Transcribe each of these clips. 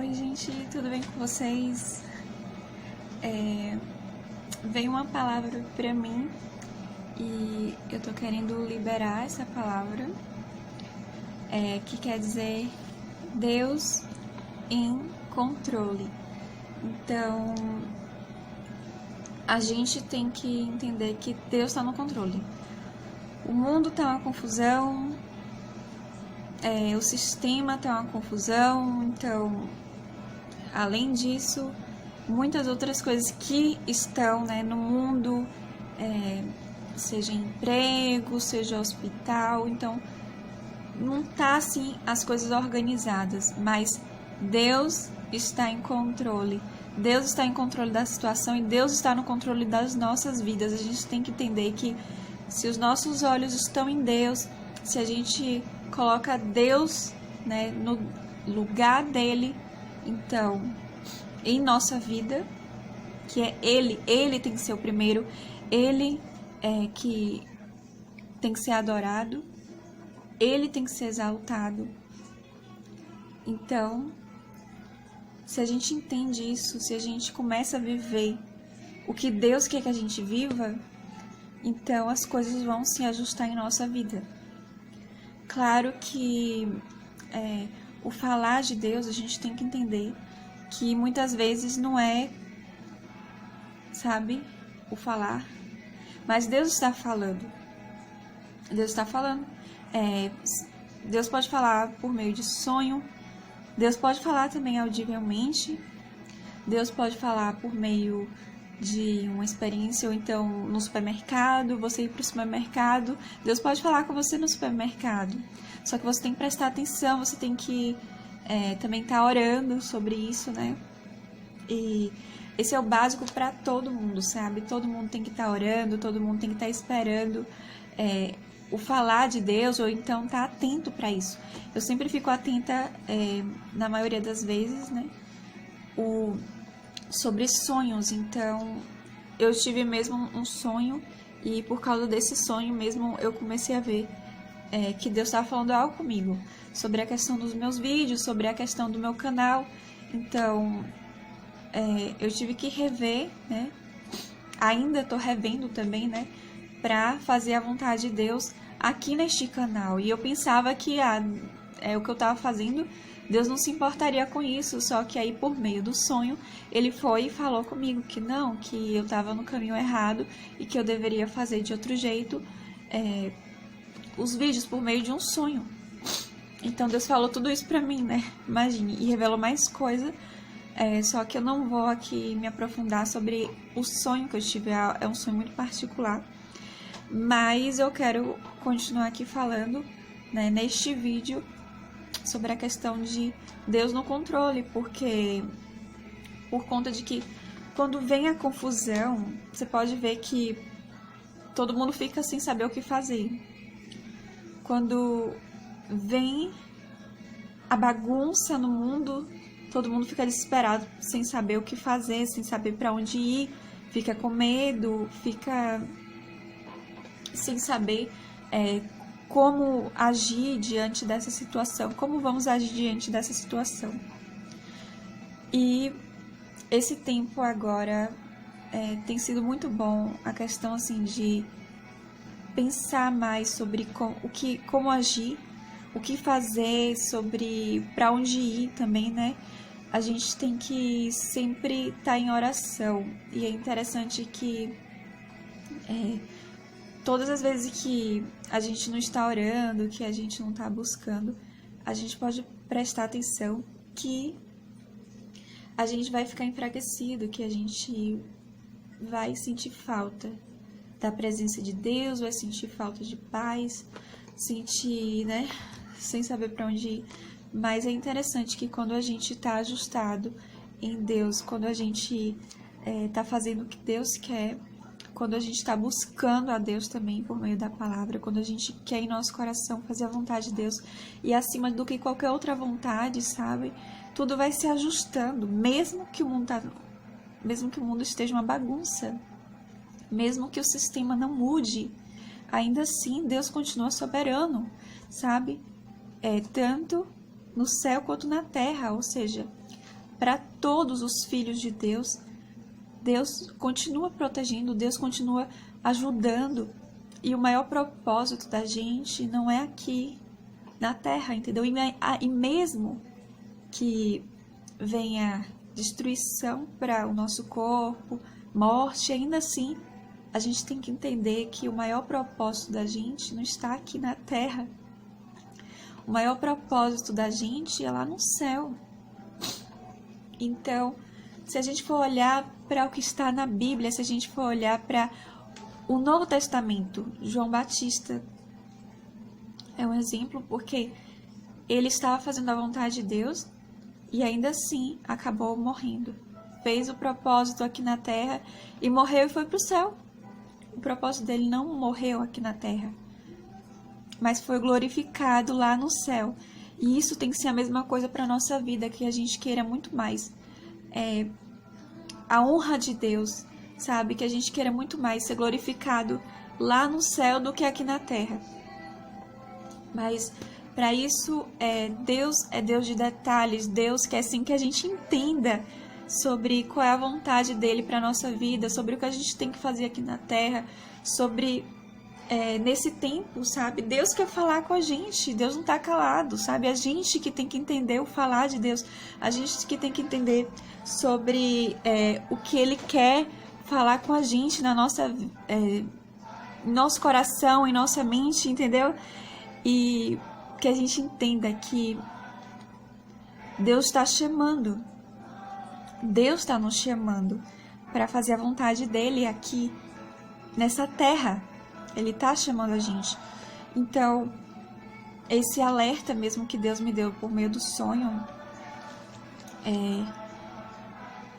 Oi, gente, tudo bem com vocês? Veio uma palavra pra mim e eu tô querendo liberar essa palavra, que quer dizer Deus em controle. Então, a gente tem que entender que Deus está no controle. O mundo tá uma confusão, o sistema tá uma confusão, então, além disso, muitas outras coisas que estão, no mundo, seja emprego, seja hospital, então não tá assim as coisas organizadas, mas Deus está em controle. Deus está em controle da situação e Deus está no controle das nossas vidas. A gente tem que entender que se os nossos olhos estão em Deus, se a gente coloca Deus, no lugar dele, então, em nossa vida, que é Ele tem que ser o primeiro, Ele é que tem que ser adorado, Ele tem que ser exaltado. Então, se a gente entende isso, se a gente começa a viver o que Deus quer que a gente viva, então as coisas vão se ajustar em nossa vida. Claro que o falar de Deus, a gente tem que entender que muitas vezes não é, o falar, mas Deus está falando. Deus está falando. Deus pode falar por meio de sonho, Deus pode falar também audivelmente, Deus pode falar por meio de uma experiência, ou então no supermercado, você ir para o supermercado, Deus pode falar com você no supermercado, só que você tem que prestar atenção, você tem que também estar orando sobre isso, e esse é o básico para todo mundo, sabe? Todo mundo tem que estar orando, todo mundo tem que estar esperando o falar de Deus, ou então estar atento para isso. Eu sempre fico atenta, na maioria das vezes, sobre sonhos. Então, eu tive mesmo um sonho, e por causa desse sonho mesmo, eu comecei a ver que Deus estava falando algo comigo, sobre a questão dos meus vídeos, sobre a questão do meu canal. Então, eu tive que rever, ainda estou revendo também, para fazer a vontade de Deus aqui neste canal. E eu pensava que o que eu estava fazendo, Deus não se importaria com isso, só que aí por meio do sonho, ele foi e falou comigo que não, que eu estava no caminho errado e que eu deveria fazer de outro jeito os vídeos por meio de um sonho. Então Deus falou tudo isso pra mim, imagine, e revelou mais coisa, só que eu não vou aqui me aprofundar sobre o sonho que eu tive, é um sonho muito particular, mas eu quero continuar aqui falando, neste vídeo, sobre a questão de Deus no controle, porque por conta de que quando vem a confusão, você pode ver que todo mundo fica sem saber o que fazer. Quando vem a bagunça no mundo, todo mundo fica desesperado, sem saber o que fazer, sem saber para onde ir, fica com medo, fica sem saber como agir diante dessa situação, como vamos agir diante dessa situação. E esse tempo agora tem sido muito bom, a questão assim de pensar mais sobre como agir, o que fazer, sobre para onde ir também, A gente tem que sempre estar em oração, e é interessante que todas as vezes que a gente não está orando, que a gente não está buscando, a gente pode prestar atenção que a gente vai ficar enfraquecido, que a gente vai sentir falta da presença de Deus, vai sentir falta de paz, sentir, sem saber para onde ir. Mas é interessante que quando a gente está ajustado em Deus, quando a gente está fazendo o que Deus quer, quando a gente está buscando a Deus também por meio da palavra, quando a gente quer em nosso coração fazer a vontade de Deus, e acima do que qualquer outra vontade, tudo vai se ajustando, mesmo que o mundo esteja uma bagunça, mesmo que o sistema não mude, ainda assim Deus continua soberano, tanto no céu quanto na terra, ou seja, para todos os filhos de Deus. Deus continua protegendo, Deus continua ajudando. E o maior propósito da gente não é aqui na Terra, entendeu? E mesmo que venha destruição para o nosso corpo, morte, ainda assim, a gente tem que entender que o maior propósito da gente não está aqui na Terra. O maior propósito da gente é lá no céu. Então, se a gente for olhar para o que está na Bíblia, se a gente for olhar para o Novo Testamento, João Batista é um exemplo porque ele estava fazendo a vontade de Deus e ainda assim acabou morrendo. Fez o propósito aqui na terra e morreu e foi para o céu. O propósito dele não morreu aqui na terra, mas foi glorificado lá no céu. E isso tem que ser a mesma coisa para a nossa vida, que a gente queira muito mais a honra de Deus, sabe? Que a gente queira muito mais ser glorificado lá no céu do que aqui na terra. Mas para isso, Deus é Deus de detalhes. Deus quer sim que a gente entenda sobre qual é a vontade dele para a nossa vida, sobre o que a gente tem que fazer aqui na terra, sobre nesse tempo, sabe? Deus quer falar com a gente, Deus não está calado, sabe? A gente que tem que entender o falar de Deus, a gente que tem que entender sobre o que ele quer falar com a gente na nossa, nosso coração, em nossa mente, entendeu? E que a gente entenda que Deus está chamando, Deus está nos chamando para fazer a vontade dele aqui nessa terra. Ele está chamando a gente. Então, esse alerta mesmo que Deus me deu por meio do sonho,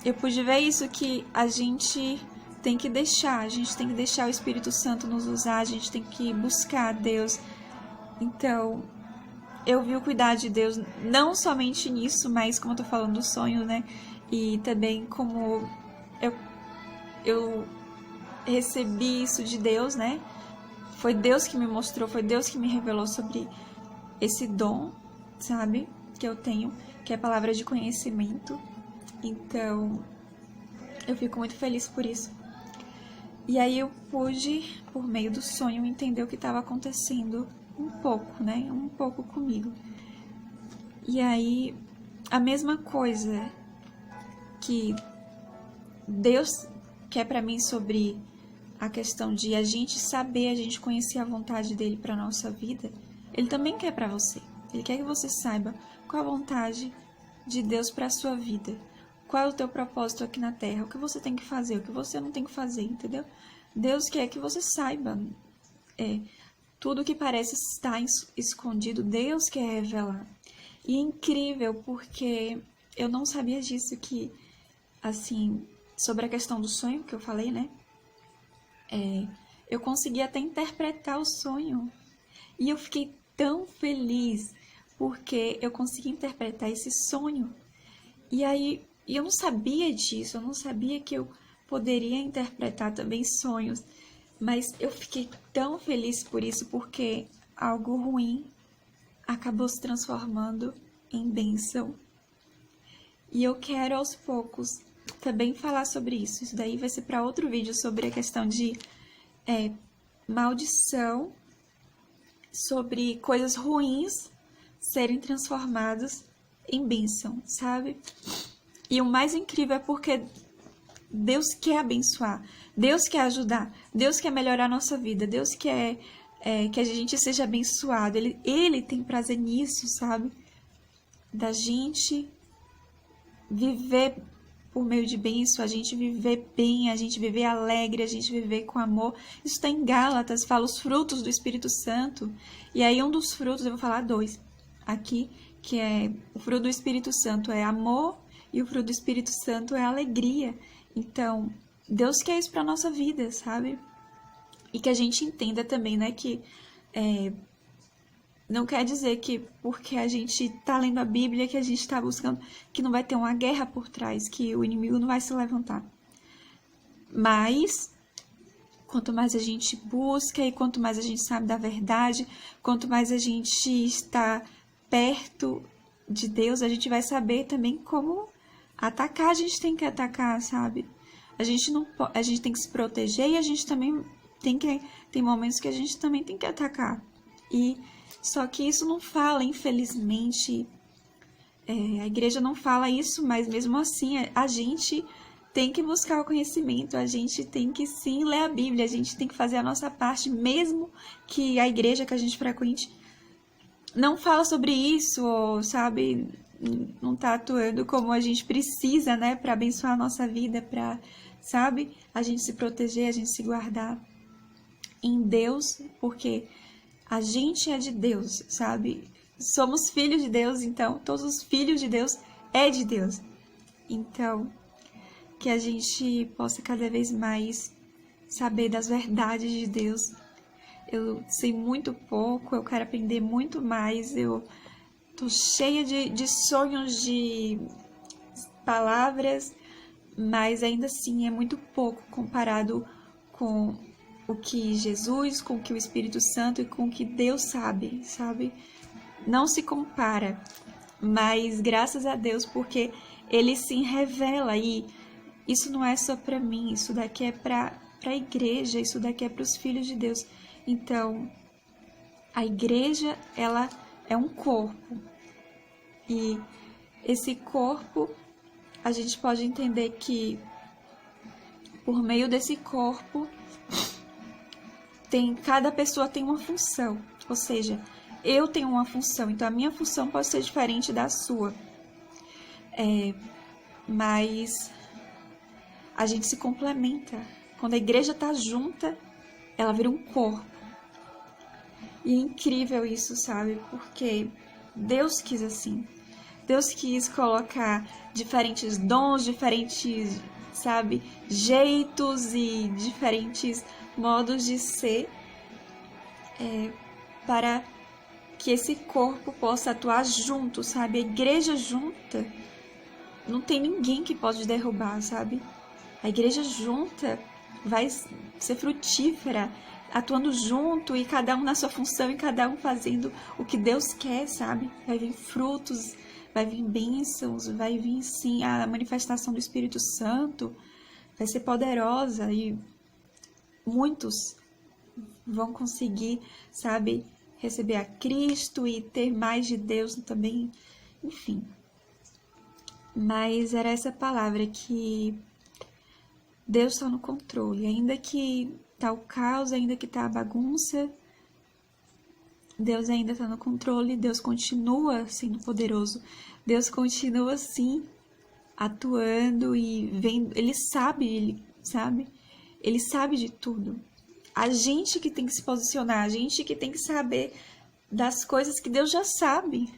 eu pude ver isso, que a gente tem que deixar o Espírito Santo nos usar, a gente tem que buscar a Deus. Então, eu vi o cuidado de Deus, não somente nisso, mas como eu tô falando do sonho, né? E também como eu recebi isso de Deus, né? Foi Deus que me mostrou, foi Deus que me revelou sobre esse dom, sabe? Que eu tenho, que é a palavra de conhecimento. Então, eu fico muito feliz por isso. E aí eu pude, por meio do sonho, entender o que estava acontecendo um pouco, né? Um pouco comigo. E aí, a mesma coisa que Deus quer pra mim sobre a questão de a gente saber, a gente conhecer a vontade dele pra nossa vida, ele também quer pra você. Ele quer que você saiba qual a vontade de Deus pra sua vida. Qual é o teu propósito aqui na terra, o que você tem que fazer, o que você não tem que fazer, entendeu? Deus quer que você saiba. Tudo que parece estar escondido, Deus quer revelar. E é incrível, porque eu não sabia disso, que, assim, sobre a questão do sonho que eu falei, né? Eu consegui até interpretar o sonho. E eu fiquei tão feliz, porque eu consegui interpretar esse sonho. E aí, eu não sabia disso, eu não sabia que eu poderia interpretar também sonhos. Mas eu fiquei tão feliz por isso, porque algo ruim acabou se transformando em bênção. E eu quero aos poucos também falar sobre isso. Isso daí vai ser para outro vídeo, sobre a questão de maldição, sobre coisas ruins serem transformadas em bênção, sabe? E o mais incrível é porque Deus quer abençoar, Deus quer ajudar, Deus quer melhorar a nossa vida, Deus quer que a gente seja abençoado. Ele tem prazer nisso, sabe? Da gente viver por meio de bênção, a gente viver bem, a gente viver alegre, a gente viver com amor. Isso está em Gálatas, fala os frutos do Espírito Santo. E aí um dos frutos, eu vou falar 2 aqui, que é o fruto do Espírito Santo é amor e o fruto do Espírito Santo é alegria. Então, Deus quer isso para nossa vida, sabe? E que a gente entenda também, né, que não quer dizer que porque a gente tá lendo a Bíblia, que a gente tá buscando, que não vai ter uma guerra por trás, que o inimigo não vai se levantar. Mas, quanto mais a gente busca e quanto mais a gente sabe da verdade, quanto mais a gente está perto de Deus, a gente vai saber também como atacar, a gente tem que atacar, sabe? A gente tem que se proteger e a gente também tem momentos que a gente também tem que atacar. E só que isso não fala, infelizmente, a igreja não fala isso, mas mesmo assim a gente tem que buscar o conhecimento, a gente tem que sim ler a Bíblia, a gente tem que fazer a nossa parte, mesmo que a igreja que a gente frequente não fala sobre isso, ou, sabe, não tá atuando como a gente precisa, né, para abençoar a nossa vida, para, sabe, a gente se proteger, a gente se guardar em Deus, porque a gente é de Deus, sabe? Somos filhos de Deus, então todos os filhos de Deus é de Deus. Então, que a gente possa cada vez mais saber das verdades de Deus. Eu sei muito pouco, eu quero aprender muito mais, eu tô cheia de sonhos, de palavras, mas ainda assim é muito pouco comparado com o que Jesus, com o que o Espírito Santo e com o que Deus sabe? Não se compara, mas graças a Deus, porque Ele se revela e isso não é só para mim, isso daqui é para a igreja, isso daqui é para os filhos de Deus. Então, a igreja, ela é um corpo e esse corpo, a gente pode entender que por meio desse corpo, cada pessoa tem uma função, ou seja, eu tenho uma função, então a minha função pode ser diferente da sua, mas a gente se complementa. Quando a igreja está junta, ela vira um corpo. E é incrível isso, sabe? Porque Deus quis assim. Deus quis colocar diferentes dons, diferentes, sabe, jeitos e diferentes modos de ser para que esse corpo possa atuar junto, sabe? A igreja junta, não tem ninguém que pode derrubar, sabe? A igreja junta vai ser frutífera, atuando junto e cada um na sua função e cada um fazendo o que Deus quer, sabe? Vai vir frutos, vai vir bênçãos, vai vir sim a manifestação do Espírito Santo, vai ser poderosa e muitos vão conseguir, sabe, receber a Cristo e ter mais de Deus também, enfim. Mas era essa palavra que Deus está no controle, ainda que tá o caos, ainda que tá a bagunça, Deus ainda está no controle, Deus continua sendo poderoso, Deus continua sim atuando e vendo, Ele sabe de tudo. A gente que tem que se posicionar, a gente que tem que saber das coisas que Deus já sabe.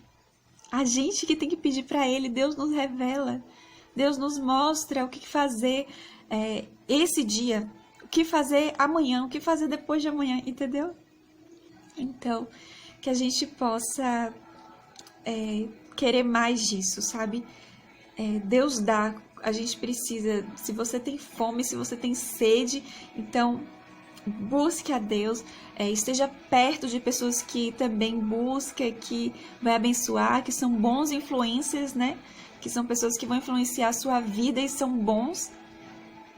A gente que tem que pedir para Ele, Deus nos revela, Deus nos mostra o que fazer esse dia, o que fazer amanhã, o que fazer depois de amanhã, entendeu? Então, que a gente possa querer mais disso, sabe? Deus dá, a gente precisa, se você tem fome, se você tem sede, então busque a Deus, esteja perto de pessoas que também buscam, que vai abençoar, que são bons influencers, né? Que são pessoas que vão influenciar a sua vida e são bons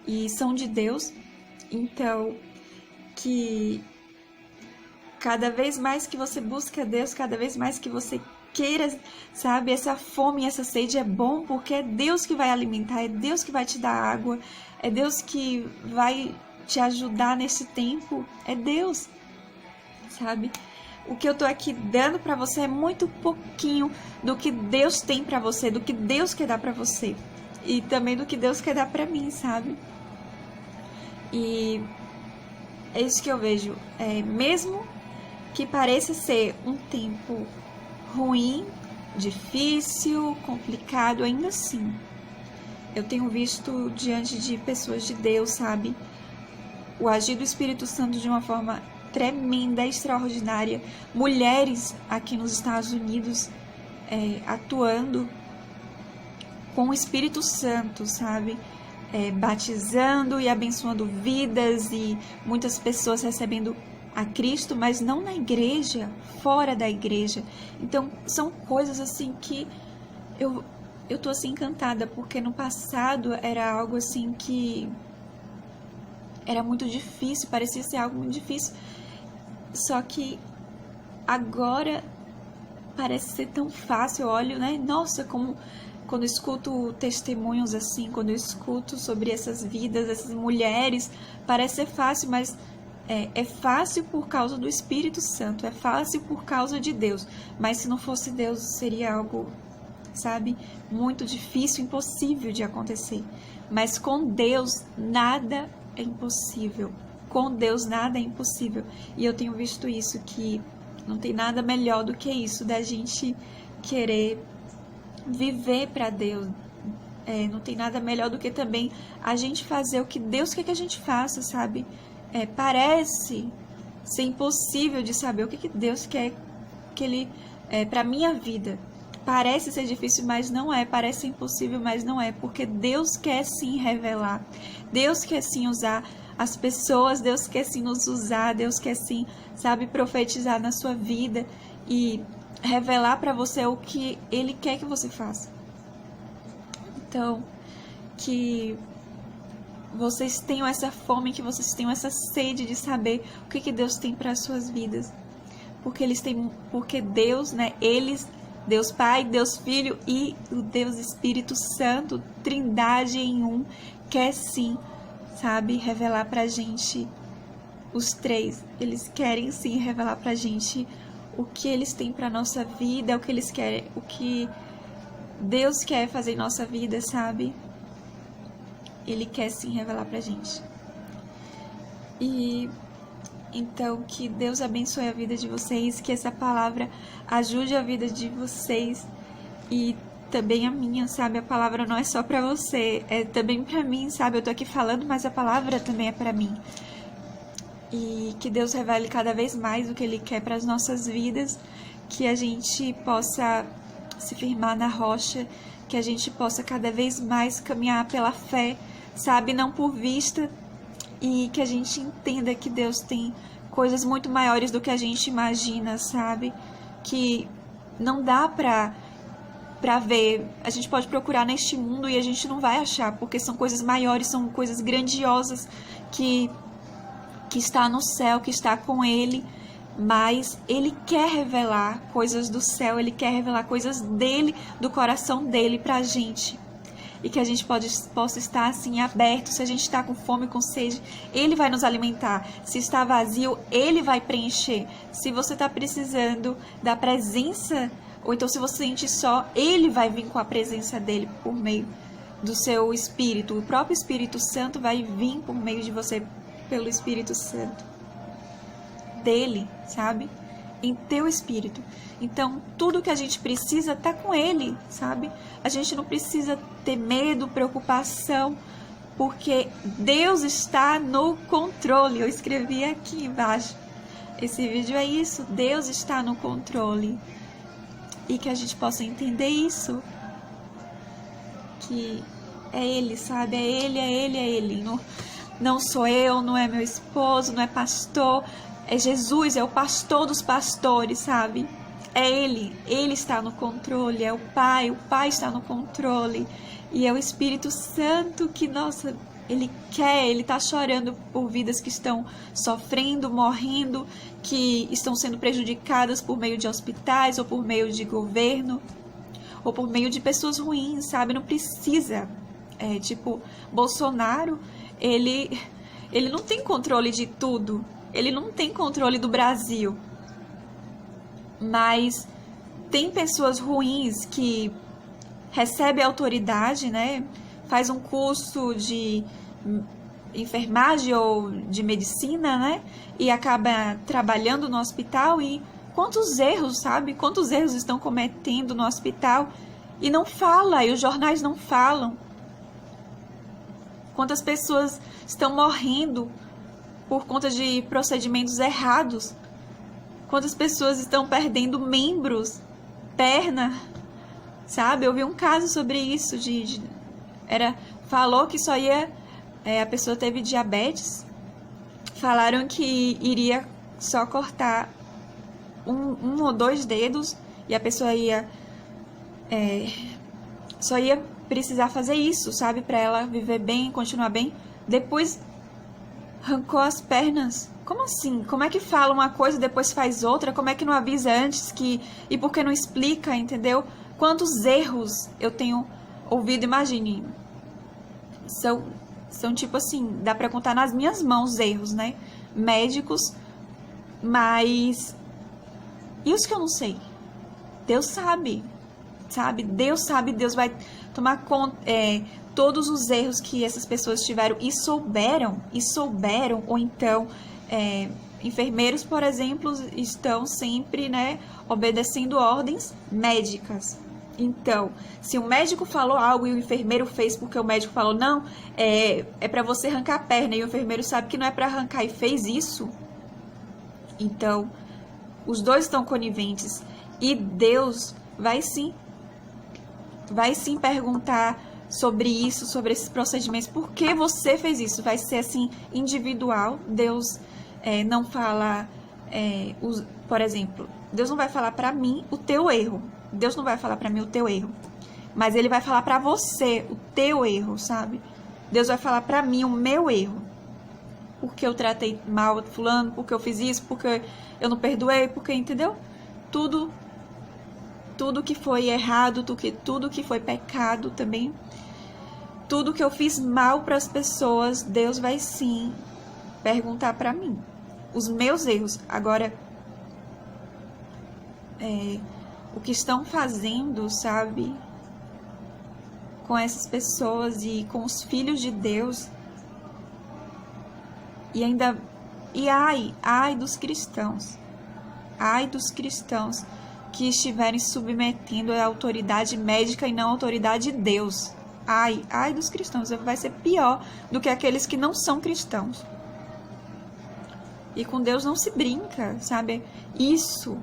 e são de Deus. Então, que cada vez mais que você busca a Deus, cada vez mais que você queira, sabe, essa fome e essa sede é bom, porque é Deus que vai alimentar, é Deus que vai te dar água, é Deus que vai te ajudar nesse tempo, é Deus, sabe? O que eu tô aqui dando pra você é muito pouquinho do que Deus tem pra você, do que Deus quer dar pra você e também do que Deus quer dar pra mim, sabe? E é isso que eu vejo, mesmo que pareça ser um tempo ruim, difícil, complicado, ainda assim, eu tenho visto diante de pessoas de Deus, sabe? O agir do Espírito Santo de uma forma tremenda, extraordinária. Mulheres aqui nos Estados Unidos atuando com o Espírito Santo, sabe? Batizando e abençoando vidas e muitas pessoas recebendo a Cristo, mas não na igreja, fora da igreja. Então, são coisas assim que eu eu tô assim encantada, porque no passado era algo assim que era muito difícil, parecia ser algo muito difícil. Só que agora parece ser tão fácil. Eu olho, né? Nossa, como quando eu escuto testemunhos assim, quando eu escuto sobre essas vidas, essas mulheres, parece ser fácil, mas é fácil por causa do Espírito Santo, é fácil por causa de Deus. Mas se não fosse Deus, seria algo, sabe, muito difícil, impossível de acontecer. Mas com Deus, nada é impossível. Com Deus, nada é impossível. E eu tenho visto isso, que não tem nada melhor do que isso, da gente querer viver para Deus. Não tem nada melhor do que também a gente fazer o que Deus quer que a gente faça, sabe? Parece ser impossível de saber o que Deus quer que Ele para minha vida. Parece ser difícil, mas não é. Parece ser impossível, mas não é. Porque Deus quer sim revelar. Deus quer sim usar as pessoas. Deus quer sim nos usar. Deus quer sim, sabe, profetizar na sua vida e revelar para você o que Ele quer que você faça. Então, que vocês tenham essa fome, que vocês tenham essa sede de saber o que Deus tem para as suas vidas. Porque Deus, né, Deus Pai, Deus Filho e o Deus Espírito Santo, Trindade em um, quer sim, sabe, revelar pra gente, os três, eles querem sim revelar pra gente o que eles têm pra nossa vida, o que eles querem, o que Deus quer fazer em nossa vida, sabe? Ele quer sim revelar pra gente. E então, que Deus abençoe a vida de vocês, que essa palavra ajude a vida de vocês e também a minha, sabe? A palavra não é só pra você, é também pra mim, sabe? Eu tô aqui falando, mas a palavra também é pra mim. E que Deus revele cada vez mais o que Ele quer para as nossas vidas, que a gente possa se firmar na rocha, que a gente possa cada vez mais caminhar pela fé, sabe? Não por vista, e que a gente entenda que Deus tem coisas muito maiores do que a gente imagina, sabe? Que não dá pra ver. A gente pode procurar neste mundo e a gente não vai achar, porque são coisas maiores, são coisas grandiosas que está no céu, que está com Ele, mas Ele quer revelar coisas do céu, Ele quer revelar coisas dele, do coração dele pra gente. E que a gente possa estar assim aberto. Se a gente está com fome, com sede, Ele vai nos alimentar. Se está vazio, Ele vai preencher. Se você está precisando da presença, ou então se você sente só, Ele vai vir com a presença dele por meio do seu Espírito. O próprio Espírito Santo vai vir por meio de você, pelo Espírito Santo dele, sabe? Em teu espírito. Então, tudo que a gente precisa tá com Ele, sabe? A gente não precisa ter medo, preocupação, porque Deus está no controle. Eu escrevi aqui embaixo. Esse vídeo é isso. Deus está no controle. E que a gente possa entender isso. Que é Ele, sabe? É Ele, é Ele, é Ele. Não sou eu, não é meu esposo, não é pastor. É Jesus, é o pastor dos pastores, sabe? É Ele está no controle, é o Pai está no controle. E é o Espírito Santo que, nossa, Ele tá chorando por vidas que estão sofrendo, morrendo, que estão sendo prejudicadas por meio de hospitais, ou por meio de governo, ou por meio de pessoas ruins, sabe? Não precisa. Tipo, Bolsonaro, ele não tem controle de tudo. Ele não tem controle do Brasil. Mas tem pessoas ruins que recebem autoridade, né? Faz um curso de enfermagem ou de medicina, né? E acaba trabalhando no hospital. E quantos erros, sabe? Quantos erros estão cometendo no hospital e não fala, e os jornais não falam. Quantas pessoas estão morrendo por conta de procedimentos errados. Quantas pessoas estão perdendo membros, perna, sabe? Eu vi um caso sobre isso, falou que só ia, a pessoa teve diabetes, falaram que iria só cortar um ou dois dedos e a pessoa ia só ia precisar fazer isso, sabe? Pra ela viver bem, continuar bem. Depois arrancou as pernas. Como assim? Como é que fala uma coisa e depois faz outra? Como é que não avisa antes que... E por que não explica, entendeu? Quantos erros eu tenho ouvido, imagine. São tipo assim, dá pra contar nas minhas mãos erros, né? Médicos, mas... E os que eu não sei? Deus sabe, sabe? Deus sabe, Deus vai tomar conta... todos os erros que essas pessoas tiveram e souberam, ou então enfermeiros, por exemplo, estão sempre, né, obedecendo ordens médicas. Então, se o médico falou algo e o enfermeiro fez porque o médico falou não, é para você arrancar a perna e o enfermeiro sabe que não é para arrancar e fez isso, então os dois estão coniventes e Deus vai sim perguntar sobre isso, sobre esses procedimentos, por que você fez isso? Vai ser assim, individual. Deus não fala, por exemplo, Deus não vai falar pra mim o teu erro. Deus não vai falar pra mim o teu erro. Mas Ele vai falar pra você o teu erro, sabe? Deus vai falar pra mim o meu erro. Porque eu tratei mal fulano, porque eu fiz isso, porque eu não perdoei, porque, entendeu? Tudo que foi errado, tudo que foi pecado também, tudo que eu fiz mal para as pessoas, Deus vai sim perguntar para mim os meus erros. Agora, o que estão fazendo, sabe, com essas pessoas e com os filhos de Deus, e ai dos cristãos, que estiverem submetendo a autoridade médica e não a autoridade de Deus. Ai dos cristãos, vai ser pior do que aqueles que não são cristãos. E com Deus não se brinca, sabe? Isso.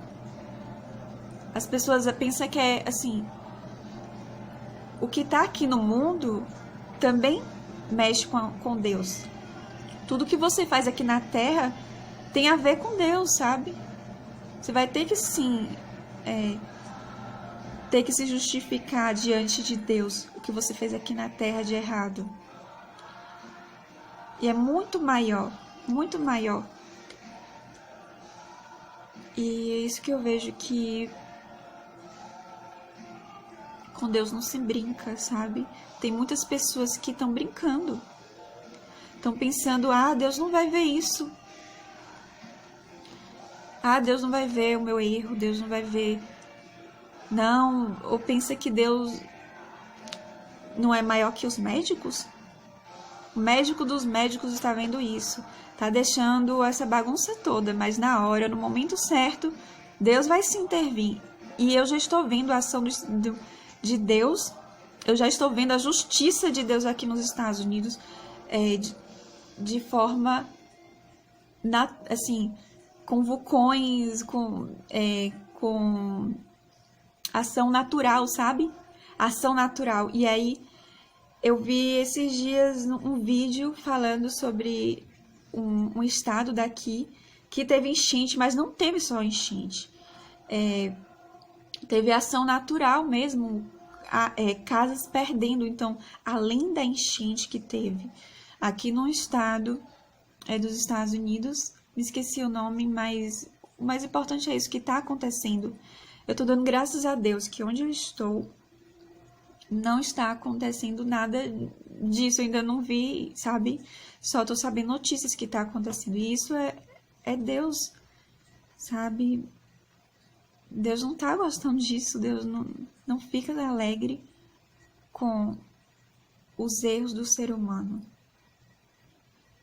As pessoas pensam que é assim, o que tá aqui no mundo também mexe com Deus. Tudo que você faz aqui na terra tem a ver com Deus, sabe? Você vai ter que sim ter que se justificar diante de Deus o que você fez aqui na terra de errado. E é muito maior, muito maior. E é isso que eu vejo, que com Deus não se brinca, sabe? Tem muitas pessoas que estão brincando. Estão pensando, Deus não vai ver isso. Deus não vai ver o meu erro, Deus não vai ver. Não, ou pensa que Deus não é maior que os médicos? O médico dos médicos está vendo isso, está deixando essa bagunça toda, mas na hora, no momento certo, Deus vai se intervir. E eu já estou vendo a ação de Deus, eu já estou vendo a justiça de Deus aqui nos Estados Unidos de forma, assim, com vulcões, com ação natural, sabe? Ação natural. E aí, eu vi esses dias um vídeo falando sobre um estado daqui que teve enchente, mas não teve só enchente. Teve ação natural mesmo, casas perdendo. Então, além da enchente que teve aqui no estado dos Estados Unidos, me esqueci o nome, mas o mais importante é isso que está acontecendo. Eu tô dando graças a Deus que onde eu estou não está acontecendo nada disso. Eu ainda não vi, sabe? Só tô sabendo notícias que tá acontecendo. E isso é Deus, sabe? Deus não tá gostando disso. Deus não fica alegre com os erros do ser humano.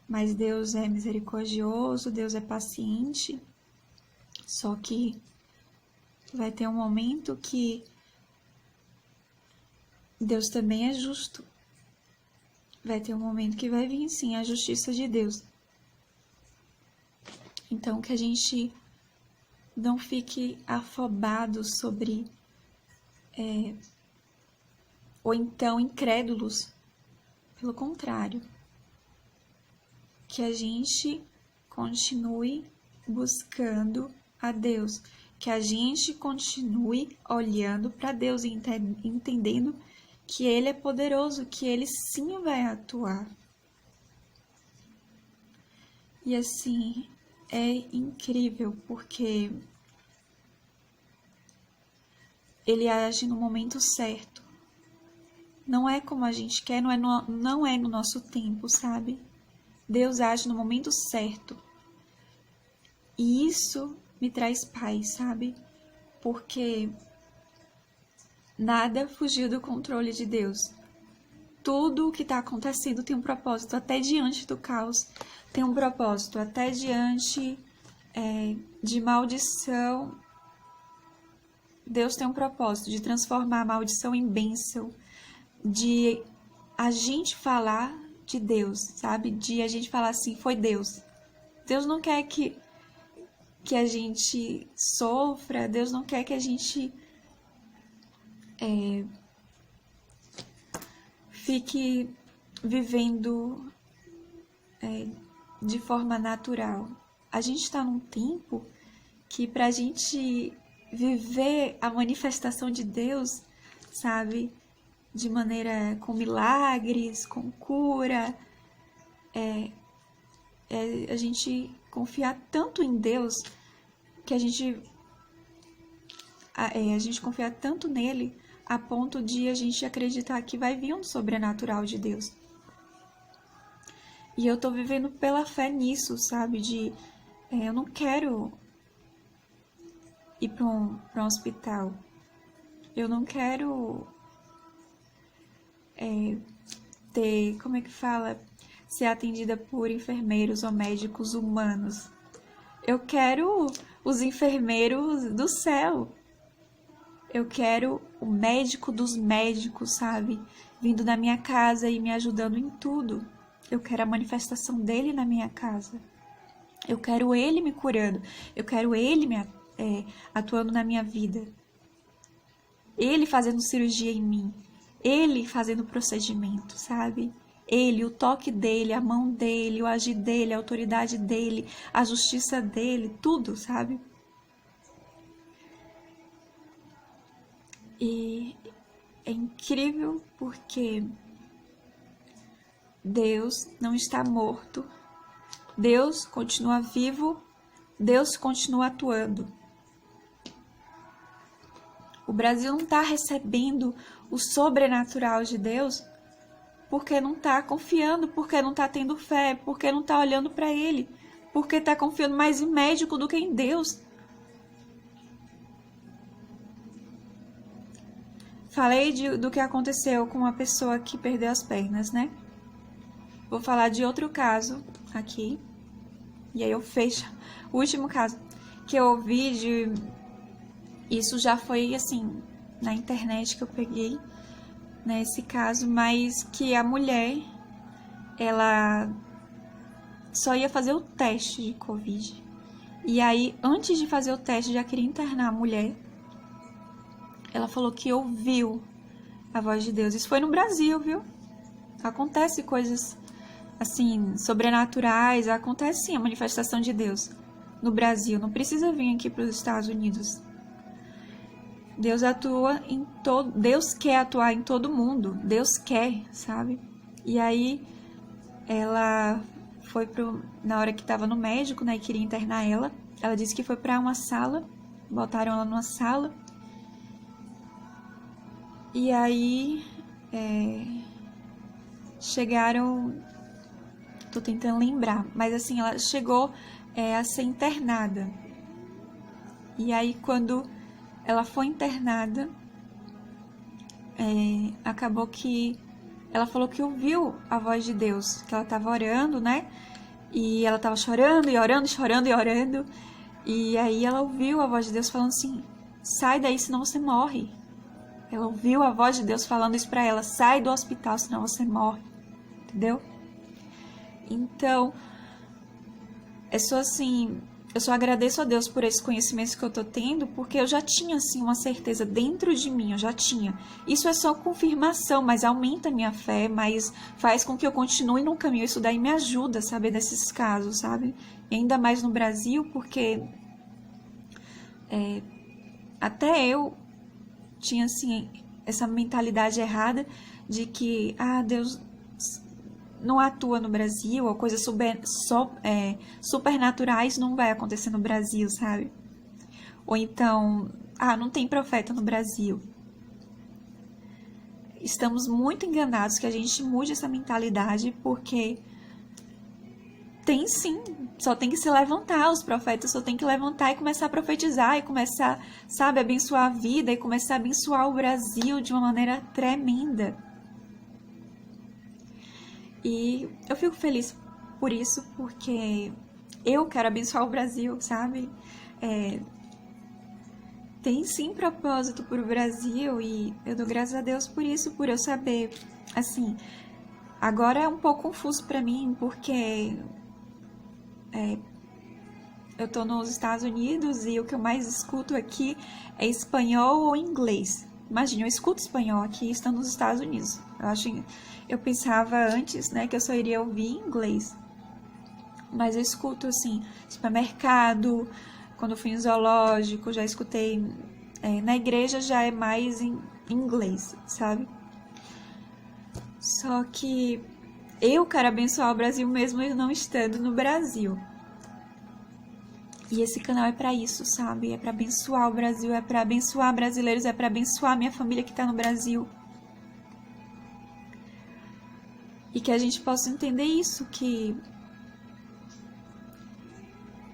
Mas Deus é misericordioso, Deus é paciente. Só que vai ter um momento que Deus também é justo. Vai ter um momento que vai vir, sim, a justiça de Deus. Então, que a gente não fique afobado sobre... ou então incrédulos. Pelo contrário. Que a gente continue buscando a Deus. Que a gente continue olhando para Deus e entendendo que Ele é poderoso, que Ele sim vai atuar. E assim, é incrível, porque Ele age no momento certo. Não é como a gente quer, não é no nosso tempo, sabe? Deus age no momento certo. E isso me traz paz, sabe? Porque nada fugiu do controle de Deus. Tudo o que está acontecendo tem um propósito, até diante do caos tem um propósito, até diante de maldição. Deus tem um propósito de transformar a maldição em bênção, de a gente falar de Deus, sabe? De a gente falar assim, foi Deus. Deus não quer que a gente sofra, Deus não quer que a gente fique vivendo de forma natural. A gente está num tempo que para a gente viver a manifestação de Deus, sabe, de maneira com milagres, com cura, a gente confiar tanto em Deus, que a gente confiar tanto nele a ponto de a gente acreditar que vai vir um sobrenatural de Deus. E eu tô vivendo pela fé nisso, sabe? Eu não quero ir para um hospital. Eu não quero ter, como é que fala? Ser atendida por enfermeiros ou médicos humanos. Eu quero os enfermeiros do céu. Eu quero o médico dos médicos, sabe? Vindo na minha casa e me ajudando em tudo. Eu quero a manifestação dele na minha casa. Eu quero ele me curando. Eu quero ele atuando na minha vida. Ele fazendo cirurgia em mim. Ele fazendo procedimento, sabe? Ele, o toque dele, a mão dele, o agir dele, a autoridade dele, a justiça dele, tudo, sabe? E é incrível porque Deus não está morto. Deus continua vivo. Deus continua atuando. O Brasil não está recebendo o sobrenatural de Deus porque não está confiando, porque não está tendo fé, porque não está olhando para Ele, porque está confiando mais em médico do que em Deus. Falei do que aconteceu com uma pessoa que perdeu as pernas, né? Vou falar de outro caso aqui. E aí eu fecho. O último caso que eu ouvi isso já foi assim, na internet que eu peguei, né, esse caso, mas que a mulher, ela só ia fazer o teste de Covid. E aí, antes de fazer o teste, já queria internar a mulher. Ela falou que ouviu a voz de Deus. Isso foi no Brasil, viu? Acontece coisas assim, sobrenaturais, acontece sim a manifestação de Deus no Brasil. Não precisa vir aqui para os Estados Unidos. Deus atua em todo, Deus quer atuar em todo mundo. Deus quer, sabe? E aí ela foi na hora que estava no médico, né, e queria internar ela. Ela disse que foi para uma sala, botaram ela numa sala. E aí chegaram, tô tentando lembrar, mas assim, ela chegou a ser internada. E aí quando ela foi internada, acabou que ela falou que ouviu a voz de Deus, que ela estava orando, né? E ela estava chorando e orando, chorando e orando. E aí ela ouviu a voz de Deus falando assim, sai daí, senão você morre. Ela ouviu a voz de Deus falando isso pra ela, sai do hospital, senão você morre. Entendeu? Então, eu só agradeço a Deus por esses conhecimentos que eu tô tendo, porque eu já tinha, assim, uma certeza dentro de mim, eu já tinha. Isso é só confirmação, mas aumenta a minha fé, mas faz com que eu continue no caminho. Isso daí me ajuda a saber desses casos, sabe? E ainda mais no Brasil, porque até eu tinha, assim, essa mentalidade errada de que Deus não atua no Brasil, ou coisas supernaturais não vai acontecer no Brasil, sabe? Ou então, não tem profeta no Brasil. Estamos muito enganados, que a gente mude essa mentalidade, porque tem sim, só tem que se levantar, os profetas só tem que levantar e começar a profetizar, e começar, sabe, a abençoar a vida, e começar a abençoar o Brasil de uma maneira tremenda. E eu fico feliz por isso, porque eu quero abençoar o Brasil, sabe? Tem sim propósito para o Brasil, e eu dou graças a Deus por isso, por eu saber. Assim, agora é um pouco confuso para mim, porque eu tô nos Estados Unidos e o que eu mais escuto aqui é espanhol ou inglês. Imagina, eu escuto espanhol aqui estando nos Estados Unidos. Eu pensava antes, né, que eu só iria ouvir inglês. Mas eu escuto, assim, supermercado, quando eu fui em zoológico, já escutei. Na igreja já é mais em inglês, sabe? Só que eu quero abençoar o Brasil mesmo eu não estando no Brasil. E esse canal é pra isso, sabe? É pra abençoar o Brasil, é pra abençoar brasileiros, é pra abençoar minha família que tá no Brasil. E que a gente possa entender isso, que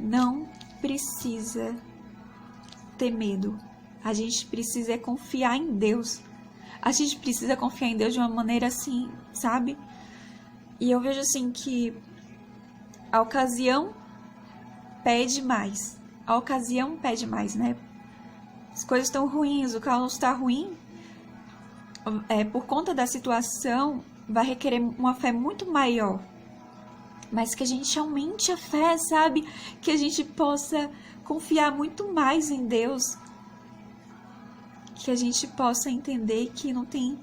não precisa ter medo. A gente precisa confiar em Deus. A gente precisa confiar em Deus de uma maneira assim, sabe? E eu vejo assim que a ocasião pede mais. A ocasião pede mais, né? As coisas estão ruins, o caos está ruim. Por conta da situação, vai requerer uma fé muito maior. Mas que a gente aumente a fé, sabe? Que a gente possa confiar muito mais em Deus. Que a gente possa entender que não tem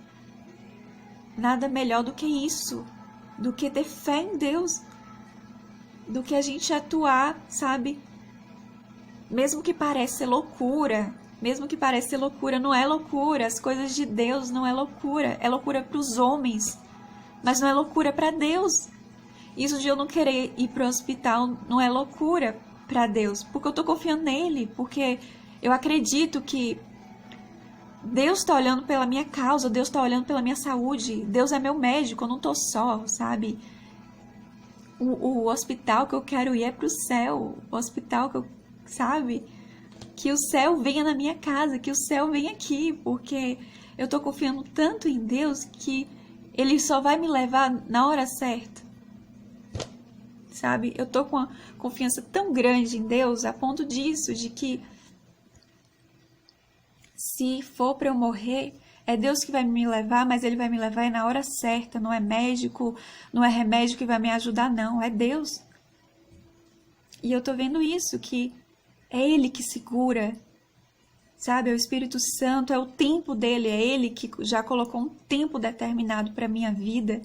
nada melhor do que isso. Do que ter fé em Deus. Do que a gente atuar, sabe? Mesmo que pareça ser loucura. Mesmo que pareça ser loucura, não é loucura. As coisas de Deus não é loucura. É loucura para os homens. Mas não é loucura para Deus. Isso de eu não querer ir para o hospital não é loucura para Deus. Porque eu estou confiando nele. Porque eu acredito que Deus está olhando pela minha causa. Deus está olhando pela minha saúde. Deus é meu médico. Eu não estou só, sabe? O hospital que eu quero ir é para o céu. O hospital que eu, sabe? Que o céu venha na minha casa. Que o céu venha aqui. Porque eu estou confiando tanto em Deus que Ele só vai me levar na hora certa. Sabe? Eu tô com uma confiança tão grande em Deus, a ponto disso, de que se for para eu morrer, é Deus que vai me levar, mas Ele vai me levar na hora certa, não é médico, não é remédio que vai me ajudar, não, é Deus. E eu tô vendo isso, que é Ele que segura, sabe? É o Espírito Santo, é o tempo dele, é Ele que já colocou um tempo determinado para minha vida.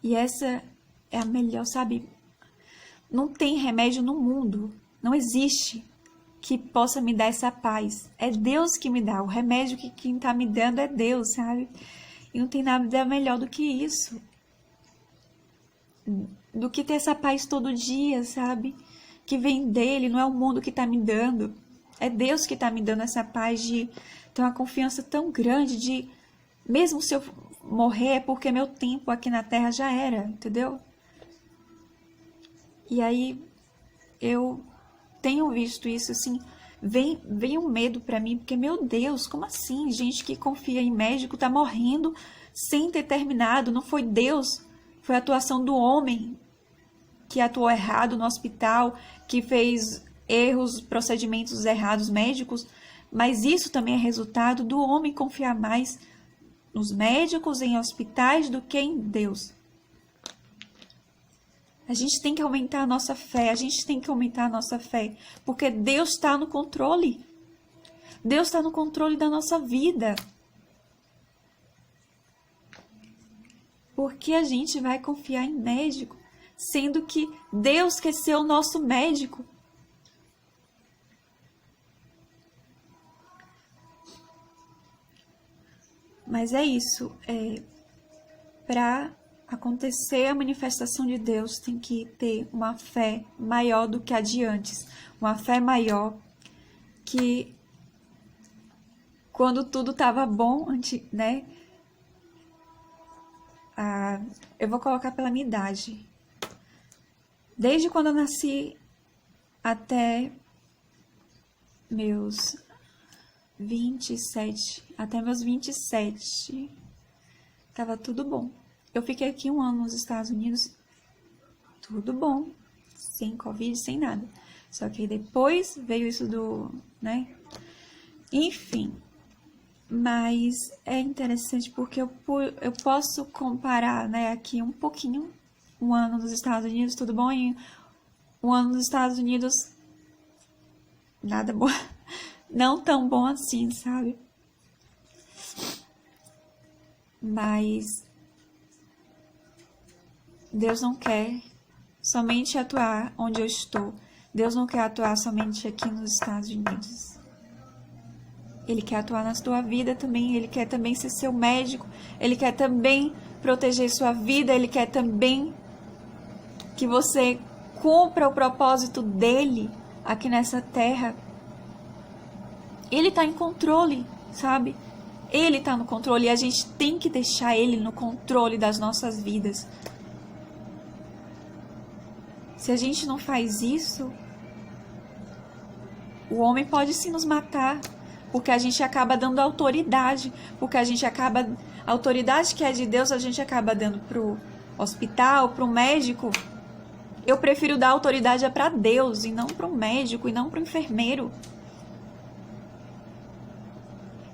E essa é a melhor, sabe? Não tem remédio no mundo, não existe que possa me dar essa paz. É Deus que me dá, o remédio que quem tá me dando é Deus, sabe? E não tem nada melhor do que isso. Do que ter essa paz todo dia, sabe? Que vem dele, não é o mundo que tá me dando. É Deus que tá me dando essa paz de ter uma confiança tão grande de, mesmo se eu morrer, é porque meu tempo aqui na Terra já era, entendeu? E aí, eu tenho visto isso, assim, vem um medo pra mim, porque, meu Deus, como assim? Gente que confia em médico tá morrendo sem ter terminado, não foi Deus, foi a atuação do homem que atuou errado no hospital, que fez erros, procedimentos errados médicos, mas isso também é resultado do homem confiar mais nos médicos, em hospitais, do que em Deus. A gente tem que aumentar a nossa fé, porque Deus está no controle. Deus está no controle da nossa vida. Por que a gente vai confiar em médico, sendo que Deus quer ser o nosso médico? Mas é isso. Para acontecer a manifestação de Deus, tem que ter uma fé maior do que a de antes. Uma fé maior que quando tudo estava bom, né? Eu vou colocar pela minha idade. Desde quando eu nasci até meus 27, até meus 27, tava tudo bom. Eu fiquei aqui 1 ano nos Estados Unidos, tudo bom, sem Covid, sem nada. Só que depois veio isso né? Enfim, mas é interessante porque eu posso comparar, né, aqui um pouquinho, 1 ano nos Estados Unidos, tudo bom, e 1 ano nos Estados Unidos, nada bom, não tão bom assim, sabe? Mas Deus não quer somente atuar onde eu estou. Deus não quer atuar somente aqui nos Estados Unidos. Ele quer atuar na sua vida também. Ele quer também ser seu médico. Ele quer também proteger sua vida. Ele quer também que você cumpra o propósito dele aqui nessa terra. Ele está em controle, sabe? Ele está no controle e a gente tem que deixar ele no controle das nossas vidas. Se a gente não faz isso, o homem pode sim nos matar, porque a gente acaba dando autoridade, a autoridade que é de Deus, a gente acaba dando pro hospital, pro médico. Eu prefiro dar autoridade para Deus e não pro médico e não pro enfermeiro.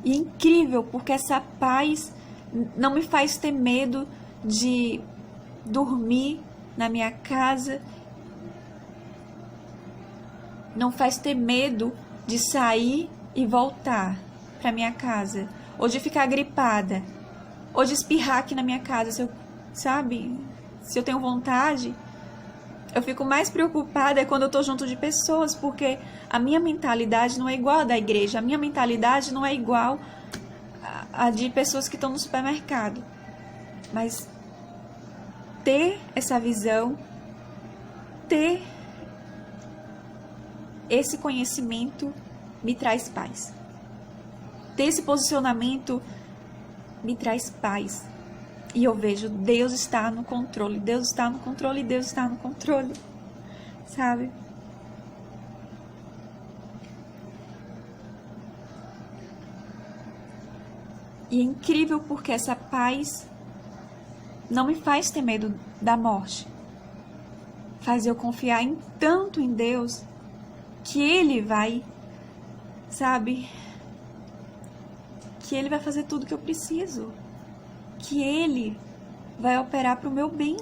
E é incrível, porque essa paz não me faz ter medo de dormir na minha casa, não faz ter medo de sair e voltar para minha casa, ou de ficar gripada, ou de espirrar aqui na minha casa, se eu tenho vontade. Eu fico mais preocupada quando eu tô junto de pessoas, porque a minha mentalidade não é igual a da igreja, a minha mentalidade não é igual a de pessoas que estão no supermercado. Mas ter essa visão, ter esse conhecimento me traz paz. Ter esse posicionamento me traz paz. E eu vejo, Deus está no controle, Deus está no controle, Deus está no controle, sabe? E é incrível porque essa paz não me faz ter medo da morte. Faz eu confiar tanto em Deus que Ele vai, sabe? Que Ele vai fazer tudo que eu preciso. Que Ele vai operar para o meu bem.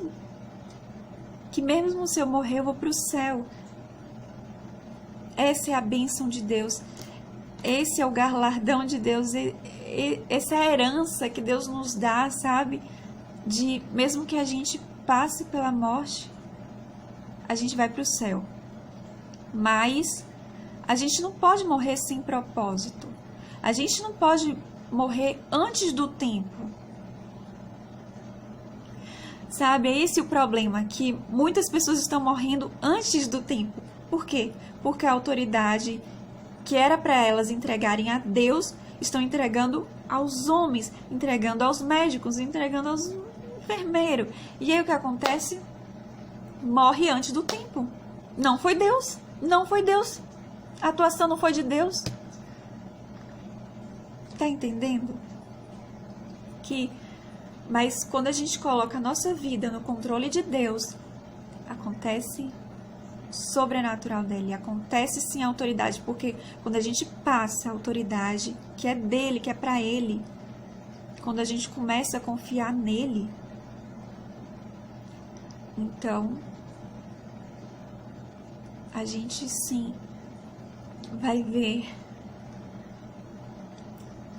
Que mesmo se eu morrer, eu vou para o céu. Essa é a bênção de Deus. Esse é o galardão de Deus. Essa é a herança que Deus nos dá, sabe? De mesmo que a gente passe pela morte, a gente vai para o céu. Mas a gente não pode morrer sem propósito. A gente não pode morrer antes do tempo. Sabe, é esse o problema, que muitas pessoas estão morrendo antes do tempo. Por quê? Porque a autoridade que era para elas entregarem a Deus, estão entregando aos homens, entregando aos médicos, entregando aos enfermeiros. E aí o que acontece? Morre antes do tempo. Não foi Deus. Não foi Deus. A atuação não foi de Deus. Tá entendendo? Mas quando a gente coloca a nossa vida no controle de Deus, acontece sobrenatural dele, acontece sim a autoridade, porque quando a gente passa a autoridade que é dele, que é para ele, quando a gente começa a confiar nele, então a gente sim vai ver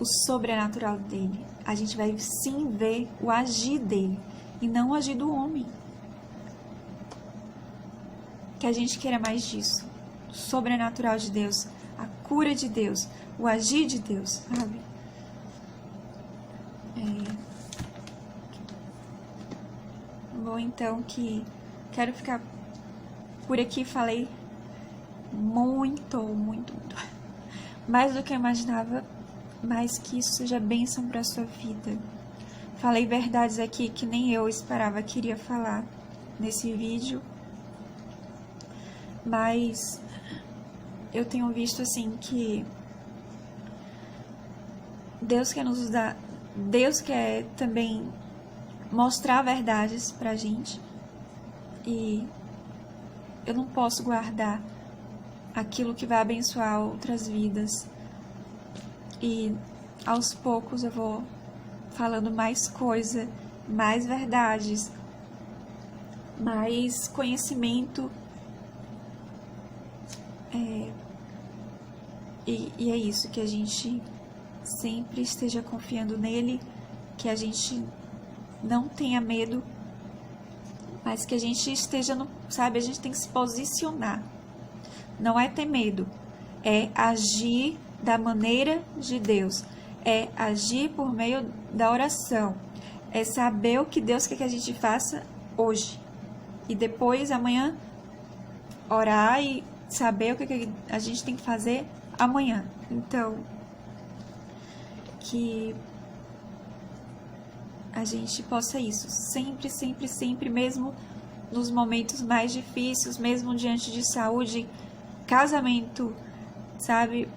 o sobrenatural dele. A gente vai sim ver o agir dele e não o agir do homem. Que a gente queira mais disso. O sobrenatural de Deus, a cura de Deus, o agir de Deus, sabe? Bom, então, que quero ficar por aqui. Falei muito, mais do que eu imaginava, mas que isso seja bênção para a sua vida. Falei verdades aqui que nem eu esperava que iria falar nesse vídeo, mas eu tenho visto assim que Deus quer nos dar, Deus quer também mostrar verdades pra gente, e eu não posso guardar aquilo que vai abençoar outras vidas. E aos poucos eu vou falando mais coisa, mais verdades, mais conhecimento. E é isso, que a gente sempre esteja confiando nele, que a gente não tenha medo, mas que a gente esteja sabe, a gente tem que se posicionar. Não é ter medo, é agir da maneira de Deus, é agir por meio da oração, é saber o que Deus quer que a gente faça hoje, e depois amanhã orar e saber o que a gente tem que fazer amanhã. Então, que a gente possa isso, sempre, mesmo nos momentos mais difíceis, mesmo diante de saúde, casamento, sabe,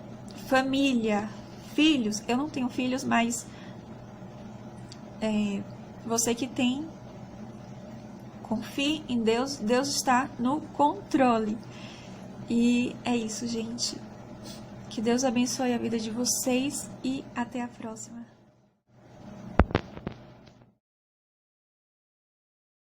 família, filhos. Eu não tenho filhos, mas você que tem, confie em Deus, Deus está no controle. E é isso, gente. Que Deus abençoe a vida de vocês e até a próxima.